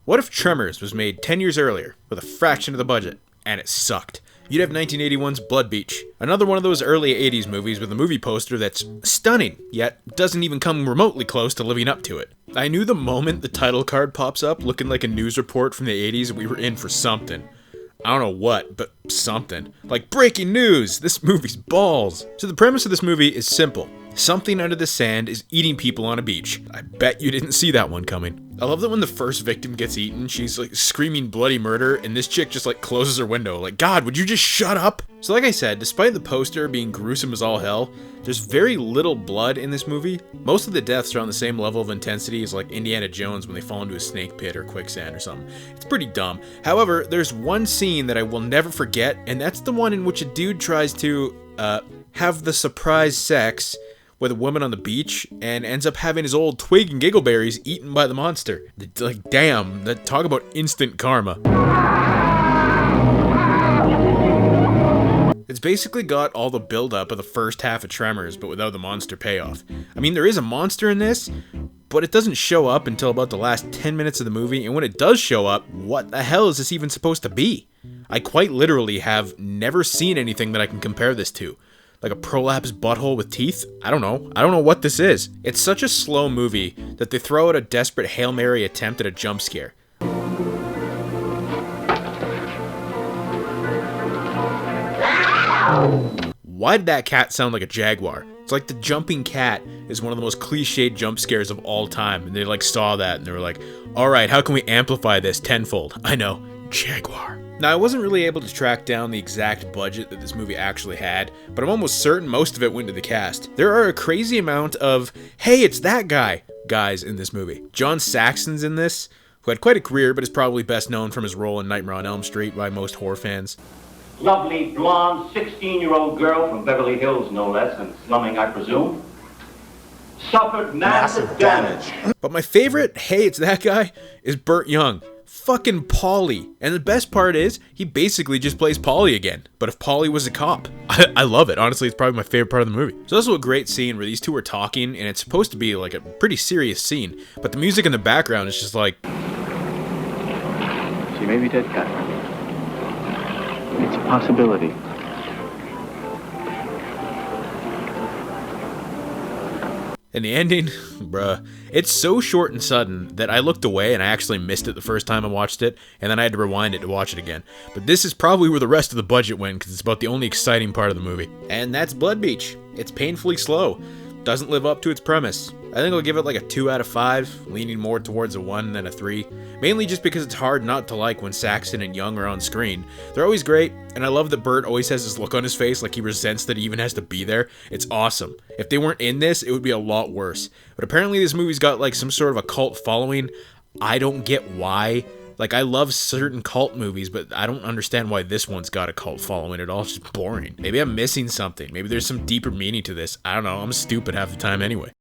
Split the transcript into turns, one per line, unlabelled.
What if Tremors was made 10 years earlier, with a fraction of the budget, and it sucked? You'd have 1981's Blood Beach, another one of those early 80s movies with a movie poster that's stunning, yet doesn't even come remotely close to living up to it. I knew the moment the title card pops up looking like a news report from the 80s, we were in for something. I don't know what, but something. Like breaking news! This movie's balls! So the premise of this movie is simple. Something under the sand is eating people on a beach. I bet you didn't see that one coming. I love that when the first victim gets eaten, she's like screaming bloody murder, and this chick just like closes her window. Like, God, would you just shut up? So like I said, despite the poster being gruesome as all hell, there's very little blood in this movie. Most of the deaths are on the same level of intensity as like Indiana Jones when they fall into a snake pit or quicksand or something. It's pretty dumb. However, there's one scene that I will never forget, and that's the one in which a dude tries to, have the surprise sex with a woman on the beach and ends up having his old twig and giggleberries eaten by the monster. Like, damn, talk about instant karma. It's basically got all the build-up of the first half of Tremors, but without the monster payoff. I mean, there is a monster in this, but it doesn't show up until about the last 10 minutes of the movie, and when it does show up, what the hell is this even supposed to be? I quite literally have never seen anything that I can compare this to. Like a prolapsed butthole with teeth? I don't know what this is. It's such a slow movie that they throw out a desperate Hail Mary attempt at a jump scare. Why did that cat sound like a jaguar? It's like the jumping cat is one of the most cliched jump scares of all time, and they like saw that and they were like, alright, how can we amplify this tenfold? I know, jaguar. Now, I wasn't really able to track down the exact budget that this movie actually had, but I'm almost certain most of it went to the cast. There are a crazy amount of, hey, it's that guy, guys in this movie. John Saxon's in this, who had quite a career, but is probably best known from his role in Nightmare on Elm Street by most horror fans.
Lovely, blonde, 16-year-old girl from Beverly Hills, no less, and slumming, I presume. Suffered massive damage.
But my favorite, hey, it's that guy, is Burt Young. Fucking Paulie. And the best part is, he basically just plays Paulie again. But if Paulie was a cop. I love it. Honestly, it's probably my favorite part of the movie. There's also a great scene where these two are talking, and it's supposed to be like a pretty serious scene. But the music in the background is just like...
She may be dead, Captain. It's a possibility.
And the ending, bruh, it's so short and sudden that I looked away and I actually missed it the first time I watched it, and then I had to rewind it to watch it again. But this is probably where the rest of the budget went, because it's about the only exciting part of the movie. And that's Blood Beach. It's painfully slow. Doesn't live up to its premise. I think I'll give it like a 2 out of 5, leaning more towards a 1 than a 3. Mainly just because it's hard not to like when Saxon and Young are on screen. They're always great, and I love that Burt always has this look on his face like he resents that he even has to be there. It's awesome. If they weren't in this, it would be a lot worse. But apparently this movie's got like some sort of a cult following. I don't get why. Like, I love certain cult movies, but I don't understand why this one's got a cult following at all. It's just boring. Maybe I'm missing something. Maybe there's some deeper meaning to this. I don't know. I'm stupid half the time anyway.